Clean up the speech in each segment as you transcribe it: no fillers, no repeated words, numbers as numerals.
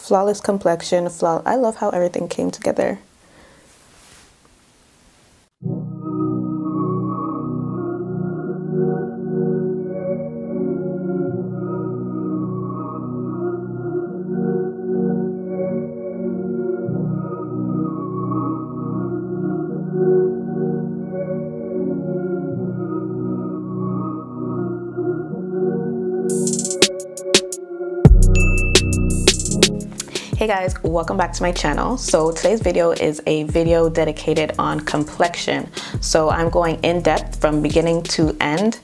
Flawless Complexion. I love how everything came together. Hey guys, welcome back to my channel. So today's video is a video dedicated on complexion. So I'm going in depth from beginning to end,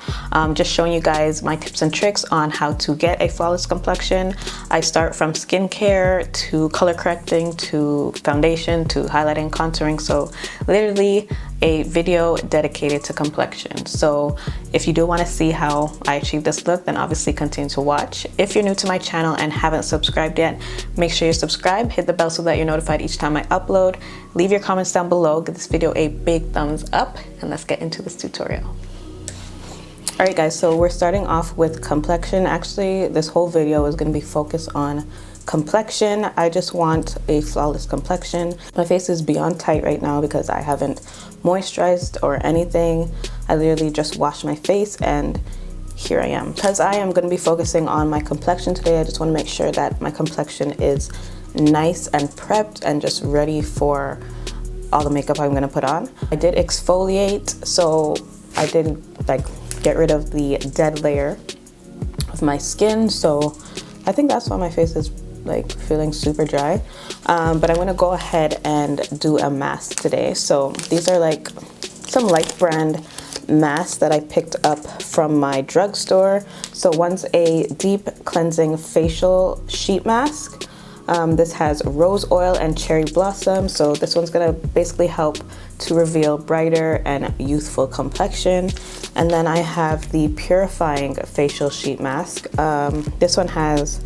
just showing you guys my tips and tricks on how to get a flawless complexion. I start from skincare to color correcting to foundation to highlighting, contouring. So literally a video dedicated to complexion. So if you do want to see how I achieve this look, then obviously continue to watch. If you're new to my channel and haven't subscribed yet, make sure you subscribe, hit the bell so that you're notified each time I upload. Leave your comments down below, give this video a big thumbs up, and let's get into this tutorial. All right guys, so we're starting off with complexion. Actually, this whole video is going to be focused on complexion. I just want a flawless complexion. My face is beyond tight right now because I haven't moisturized or anything. I literally just washed my face and here I am. Because I am going to be focusing on my complexion today, I just want to make sure that my complexion is nice and prepped and just ready for all the makeup I'm going to put on. I did exfoliate, so I did like get rid of the dead layer of my skin, so I think that's why my face is like feeling super dry. But I'm gonna go ahead and do a mask today. So these are like some light brand masks that I picked up from my drugstore. So one's a deep cleansing facial sheet mask. This has rose oil and cherry blossom. So this one's gonna basically help to reveal brighter and youthful complexion. And then I have the purifying facial sheet mask. This one has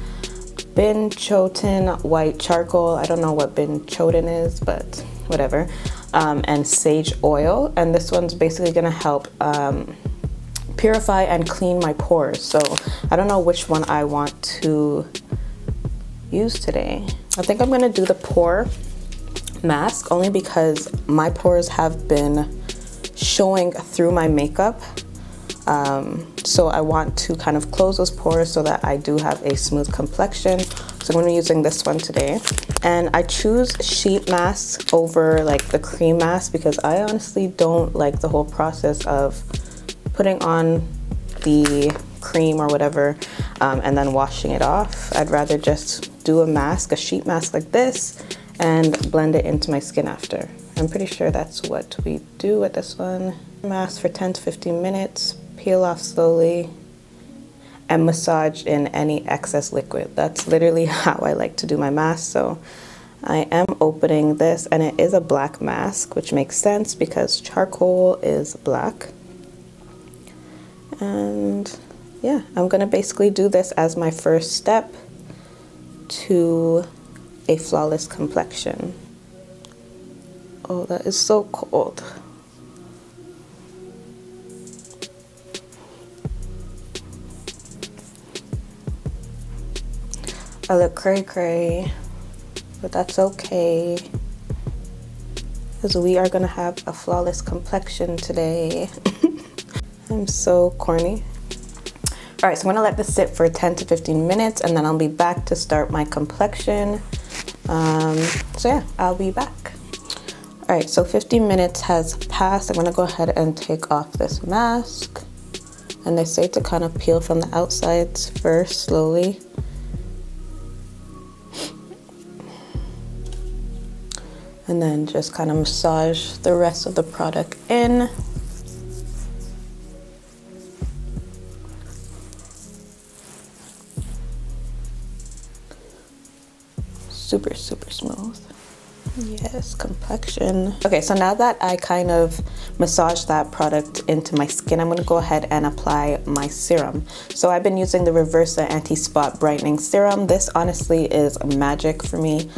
Binchoten white charcoal. I don't know what Binchoten is, but whatever. And sage oil. And this one's basically gonna help purify and clean my pores. So I don't know which one I want to use today. I think I'm gonna do the pore mask only because my pores have been showing through my makeup. So I want to kind of close those pores so that I do have a smooth complexion. So I'm going to be using this one today. And I choose sheet masks over like the cream mask because I honestly don't like the whole process of putting on the cream or whatever and then washing it off. I'd rather just do a sheet mask like this, and blend it into my skin after. I'm pretty sure that's what we do with this one. Mask for 10 to 15 minutes. Peel off slowly and massage in any excess liquid. That's literally how I like to do my mask. So I am opening this, and it is a black mask, which makes sense because charcoal is black. And yeah, I'm gonna basically do this as my first step to a flawless complexion. Oh, that is so cold. I look cray-cray, but that's okay, because we are gonna have a flawless complexion today. I'm so corny. All right, so I'm gonna let this sit for 10 to 15 minutes, and then I'll be back to start my complexion. So yeah, I'll be back. All right, so 15 minutes has passed. I'm gonna go ahead and take off this mask. And they say to kind of peel from the outsides first, slowly. And then just kind of massage the rest of the product in. Super, super smooth. Yes, complexion. Okay, so now that I kind of massaged that product into my skin, I'm gonna go ahead and apply my serum. So I've been using the Reversa Anti-Spot Brightening Serum. This honestly is magic for me.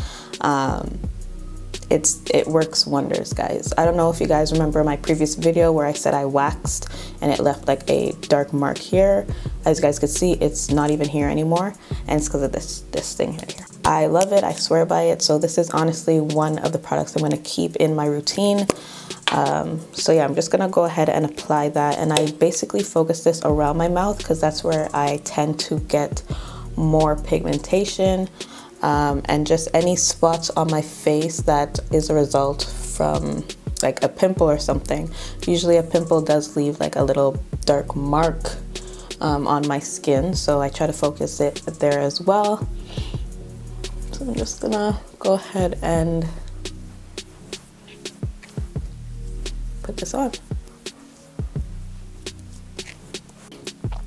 It works wonders, guys. I don't know if you guys remember my previous video where I said I waxed and it left like a dark mark here. As you guys could see, it's not even here anymore, and it's because of this thing here. I love it. I swear by it. So this is honestly one of the products I'm going to keep in my routine. So yeah, I'm just going to go ahead and apply that. And I basically focus this around my mouth because that's where I tend to get more pigmentation. And just any spots on my face that is a result from like a pimple or something. Usually a pimple does leave like a little dark mark on my skin, so I try to focus it there as well. So I'm just gonna go ahead and put this on.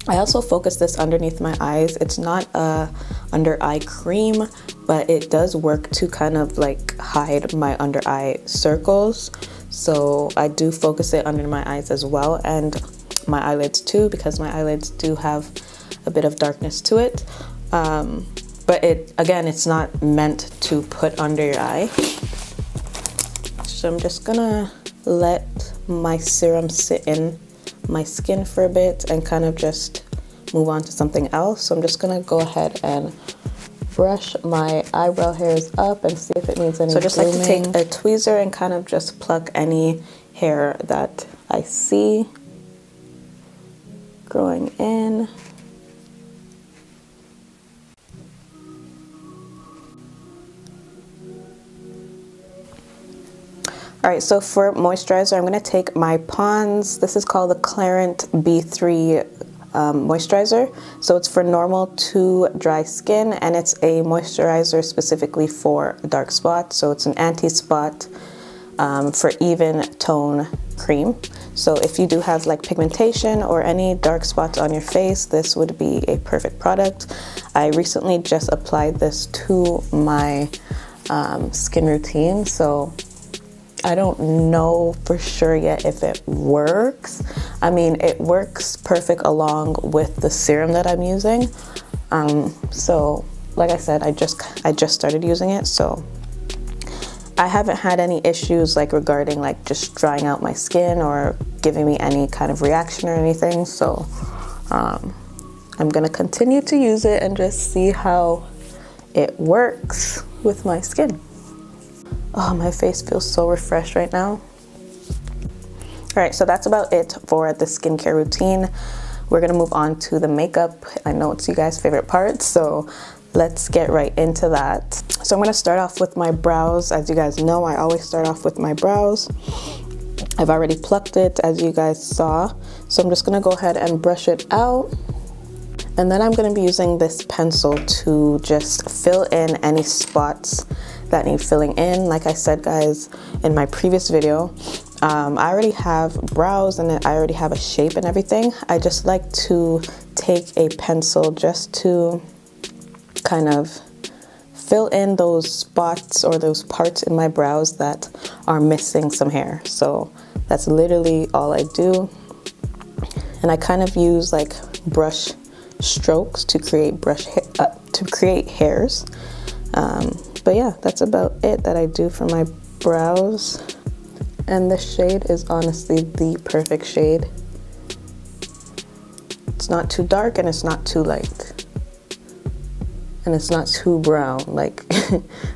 I also focus this underneath my eyes. It's not a under eye cream, but it does work to kind of like hide my under eye circles. So I do focus it under my eyes as well, and my eyelids too, because my eyelids do have a bit of darkness to it. But again, it's not meant to put under your eye. So I'm just gonna let my serum sit in my skin for a bit and kind of just move on to something else. So I'm just gonna go ahead and brush my eyebrow hairs up and see if it needs any grooming. So I just like to take a tweezer and kind of just pluck any hair that I see growing in. All right, so for moisturizer, I'm gonna take my Pond's, this is called the Clarant B3 moisturizer. So it's for normal to dry skin, and it's a moisturizer specifically for dark spots. So it's an anti-spot for even tone cream. So if you do have like pigmentation or any dark spots on your face, this would be a perfect product. I recently just applied this to my skin routine, so I don't know for sure yet if it works. I mean, it works perfect along with the serum that I'm using. So like I said, I just started using it, so I haven't had any issues like regarding like just drying out my skin or giving me any kind of reaction or anything. So I'm gonna continue to use it and just see how it works with my skin. Oh, my face feels so refreshed right now. All right, so that's about it for the skincare routine. We're gonna move on to the makeup. I know it's you guys' favorite part, so let's get right into that. So I'm gonna start off with my brows. As you guys know, I always start off with my brows. I've already plucked it, as you guys saw. So I'm just gonna go ahead and brush it out. And then I'm gonna be using this pencil to just fill in any spots that need filling in. Like I said, guys, in my previous video, I already have brows and I already have a shape and everything. I just like to take a pencil just to kind of fill in those spots or those parts in my brows that are missing some hair. So that's literally all I do. And I kind of use like brush strokes to create hairs. But yeah, that's about it that I do for my brows. And this shade is honestly the perfect shade. It's not too dark and it's not too light. And it's not too brown. Like,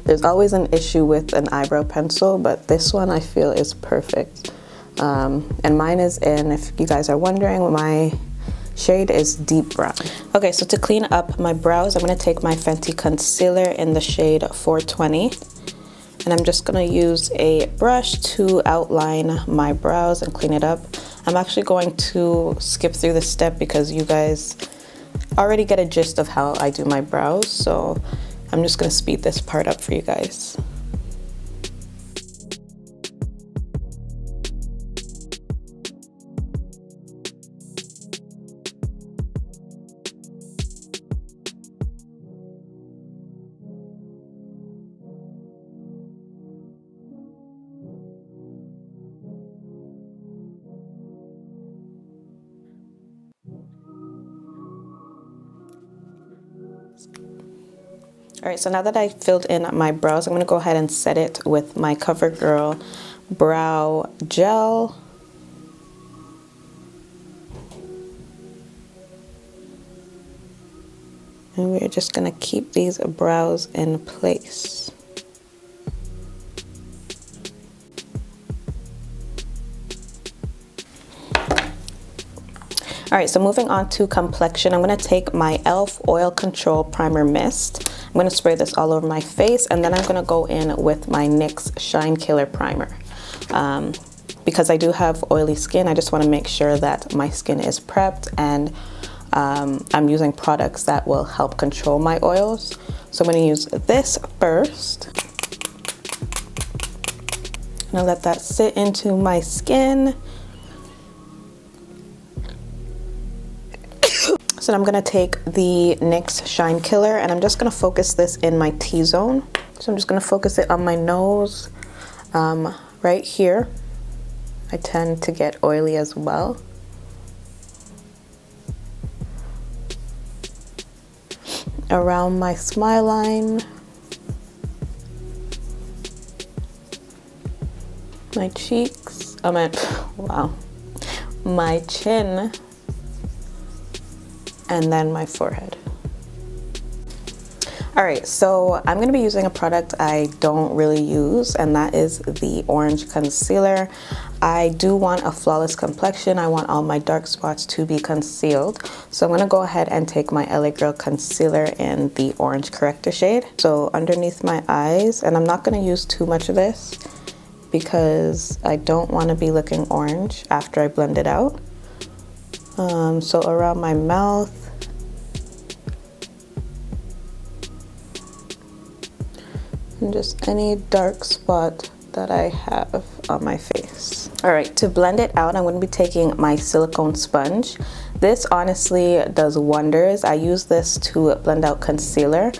there's always an issue with an eyebrow pencil, but this one I feel is perfect. And mine is in, if you guys are wondering, my shade is deep brown. Okay, so to clean up my brows, I'm gonna take my Fenty Concealer in the shade 420. And I'm just gonna use a brush to outline my brows and clean it up. I'm actually going to skip through this step because you guys already get a gist of how I do my brows. So I'm just gonna speed this part up for you guys. All right, so now that I filled in my brows, I'm gonna go ahead and set it with my CoverGirl Brow Gel. And we're just gonna keep these brows in place. All right, so moving on to complexion, I'm gonna take my e.l.f. Oil Control Primer Mist. I'm gonna spray this all over my face, and then I'm gonna go in with my NYX Shine Killer Primer. Because I do have oily skin, I just wanna make sure that my skin is prepped and I'm using products that will help control my oils. So I'm gonna use this first. I'm gonna let that sit into my skin. So I'm gonna take the NYX Shine Killer and I'm just gonna focus this in my T-zone. So I'm just gonna focus it on my nose, right here. I tend to get oily as well. Around my smile line. My cheeks, wow. My chin. And then my forehead. All right, so I'm gonna be using a product I don't really use, and that is the Orange Concealer. I do want a flawless complexion. I want all my dark spots to be concealed. So I'm gonna go ahead and take my LA Girl Concealer in the Orange Corrector shade. So underneath my eyes, and I'm not gonna use too much of this because I don't wanna be looking orange after I blend it out. So around my mouth, and just any dark spot that I have on my face. All right, to blend it out, I'm going to be taking my silicone sponge. This honestly does wonders. I use this to blend out concealer.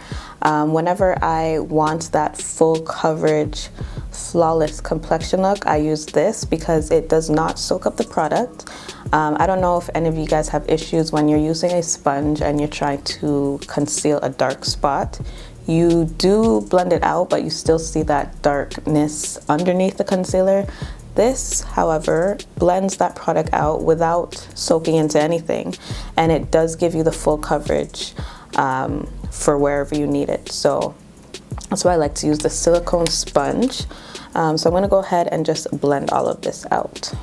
Whenever I want that full coverage, flawless complexion look, I use this because it does not soak up the product. I don't know if any of you guys have issues when you're using a sponge and you're trying to conceal a dark spot. You do blend it out, but you still see that darkness underneath the concealer. This, however, blends that product out without soaking into anything, and it does give you the full coverage for wherever you need it. So that's why I like to use the silicone sponge. So I'm gonna go ahead and just blend all of this out.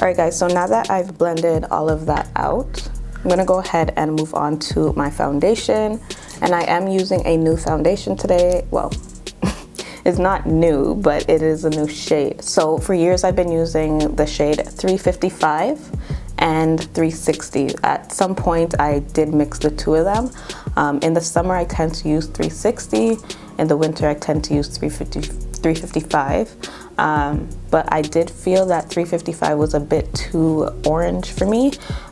All right guys, so now that I've blended all of that out, I'm gonna go ahead and move on to my foundation. And I am using a new foundation today. Well, it's not new, but it is a new shade. So for years I've been using the shade 355 and 360. At some point I did mix the two of them. In the summer I tend to use 360. In the winter I tend to use 355. But I did feel that 355 was a bit too orange for me.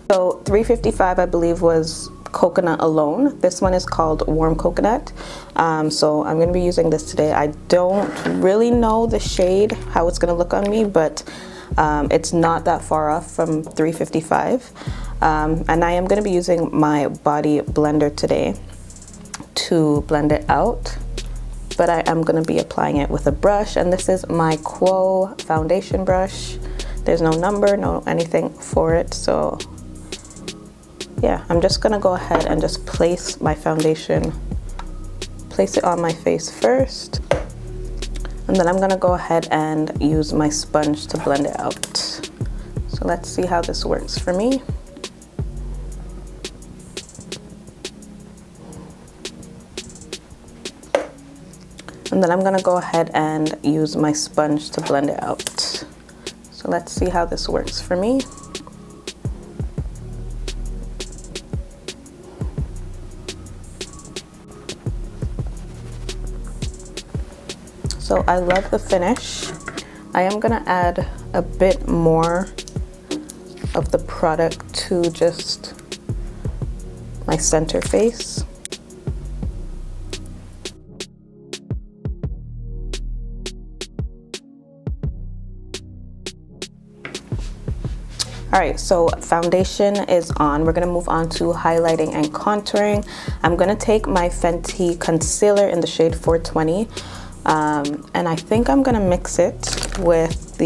So 355 I believe was coconut alone. This one is called Warm Coconut. So I'm gonna be using this today. I don't really know the shade, how it's gonna look on me, but it's not that far off from 355. And I am gonna be using my body blender today to blend it out. But I am going to be applying it with a brush, and this is my Quo foundation brush. There's no number, no anything for it, so yeah, I'm just going to go ahead and just place my foundation, place it on my face first, and then I'm going to go ahead and use my sponge to blend it out. So let's see how this works for me. And then I'm gonna go ahead and use my sponge to blend it out. So let's see how this works for me. So I love the finish. I am gonna add a bit more of the product to just my center face. Alright, so foundation is on. We're going to move on to highlighting and contouring. I'm going to take my Fenty Concealer in the shade 420. And I think I'm going to mix it with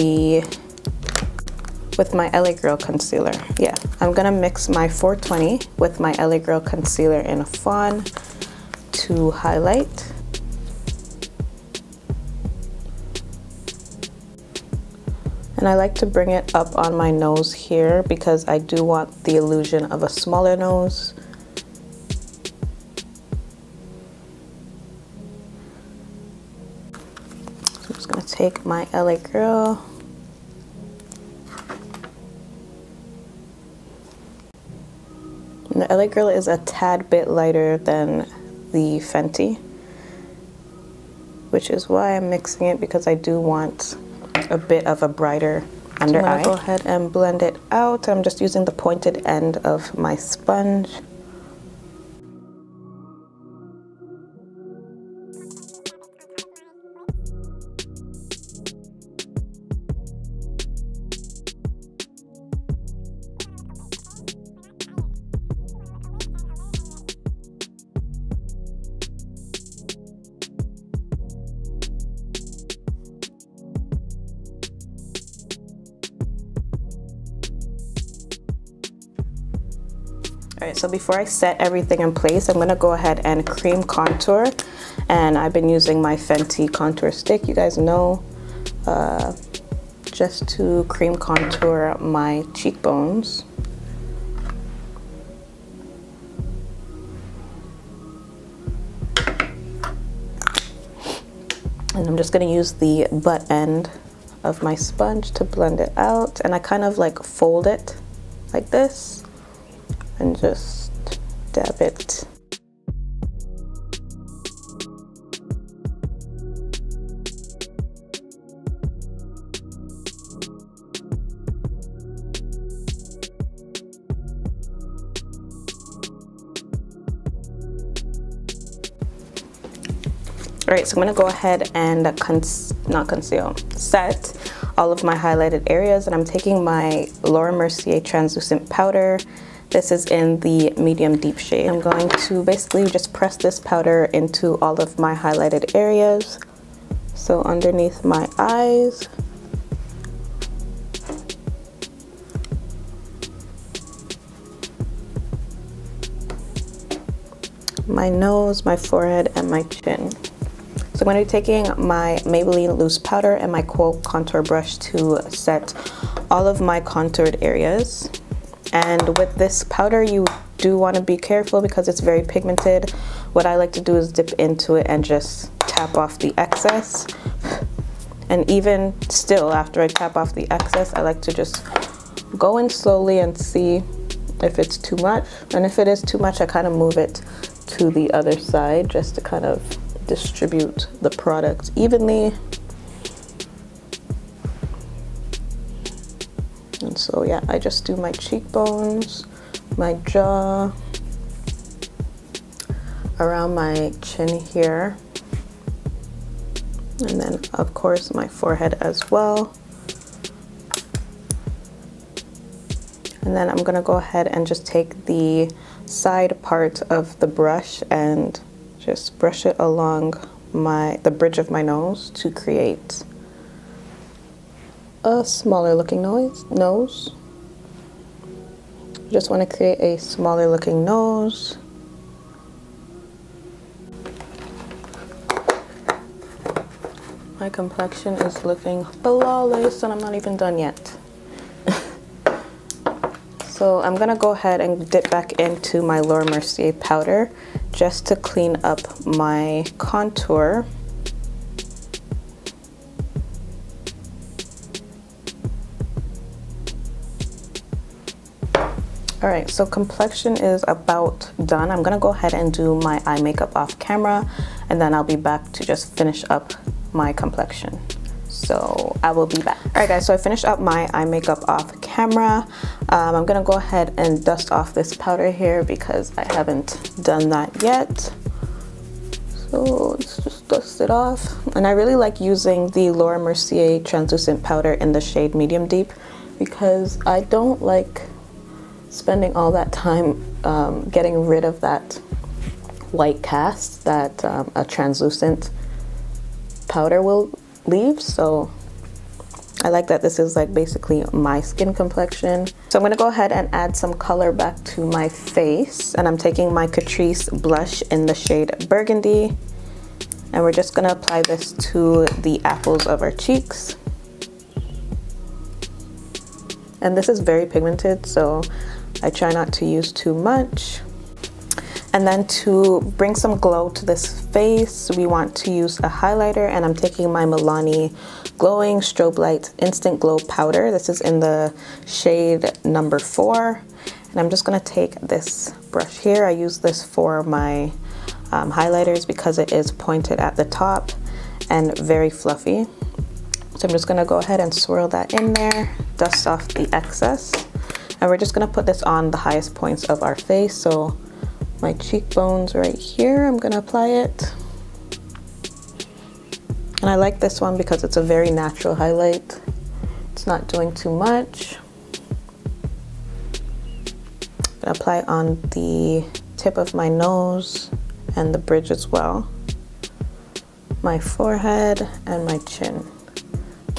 my LA Girl concealer. Yeah, I'm going to mix my 420 with my LA Girl concealer in a Fawn to highlight. And I like to bring it up on my nose here because I do want the illusion of a smaller nose. So I'm just going to take my LA Girl. And the LA Girl is a tad bit lighter than the Fenty, which is why I'm mixing it, because I do want a bit of a brighter under eye. I'm gonna go ahead and blend it out. I'm just using the pointed end of my sponge. Alright, so before I set everything in place, I'm going to go ahead and cream contour. And I've been using my Fenty contour stick, you guys know, just to cream contour my cheekbones. And I'm just going to use the butt end of my sponge to blend it out. And I kind of like fold it like this and just dab it. Alright, so I'm going to go ahead and set all of my highlighted areas, and I'm taking my Mercier translucent powder. This is in the medium deep shade. I'm going to basically just press this powder into all of my highlighted areas. So underneath my eyes, my nose, my forehead, and my chin. So I'm going to be taking my Maybelline loose powder and my Quote contour brush to set all of my contoured areas. And with this powder, you do want to be careful because it's very pigmented. What I like to do is dip into it and just tap off the excess. And even still, after I tap off the excess, I like to just go in slowly and see if it's too much. And if it is too much, I kind of move it to the other side just to kind of distribute the product evenly. And so yeah, I just do my cheekbones, my jaw, around my chin here, and then of course my forehead as well. And then I'm gonna go ahead and just take the side part of the brush and just brush it along the bridge of my nose to create a smaller looking nose. Just want to create a smaller looking nose. My complexion is looking flawless and I'm not even done yet. So I'm gonna go ahead and dip back into my Mercier powder just to clean up my contour. Alright, so complexion is about done. I'm gonna go ahead and do my eye makeup off camera, and then I'll be back to just finish up my complexion. so I will be back. All right guys, so I finished up my eye makeup off camera. I'm gonna go ahead and dust off this powder here because I haven't done that yet. So let's just dust it off. And I really like using the Laura Mercier translucent powder in the shade medium deep because I don't like spending all that time getting rid of that white cast that a translucent powder will leave. So I like that this is like basically my skin complexion. So I'm going to go ahead and add some color back to my face, and I'm taking my Catrice blush in the shade Burgundy, and we're just going to apply this to the apples of our cheeks. And this is very pigmented, so I try not to use too much. And then to bring some glow to this face, we want to use a highlighter, and I'm taking my Milani Glowing Strobe Light Instant Glow Powder. This is in the shade number 4. And I'm just gonna take this brush here. I use this for my highlighters because it is pointed at the top and very fluffy. So I'm just gonna go ahead and swirl that in there, dust off the excess. And we're just gonna put this on the highest points of our face. So my cheekbones right here, I'm gonna apply it. And I like this one because it's a very natural highlight. It's not doing too much. I'm gonna apply on the tip of my nose and the bridge as well. My forehead and my chin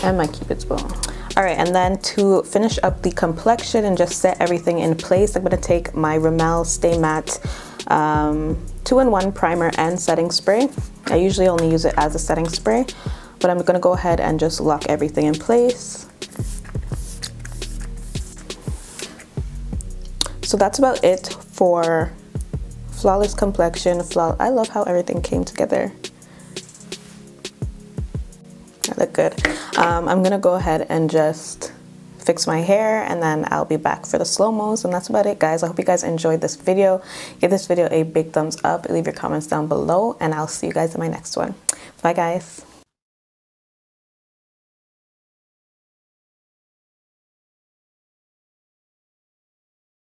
and my cupid's bow. All right, and then to finish up the complexion and just set everything in place, I'm gonna take my Rimmel Stay Matte 2-in-1 primer and setting spray. I usually only use it as a setting spray, but I'm gonna go ahead and just lock everything in place. So that's about it for Flawless Complexion. I love how everything came together. I look good. I'm gonna go ahead and just fix my hair, and then I'll be back for the slow-mos, and that's about it, guys. I hope you guys enjoyed this video. Give this video a big thumbs up, leave your comments down below, and I'll see you guys in my next one. Bye, guys.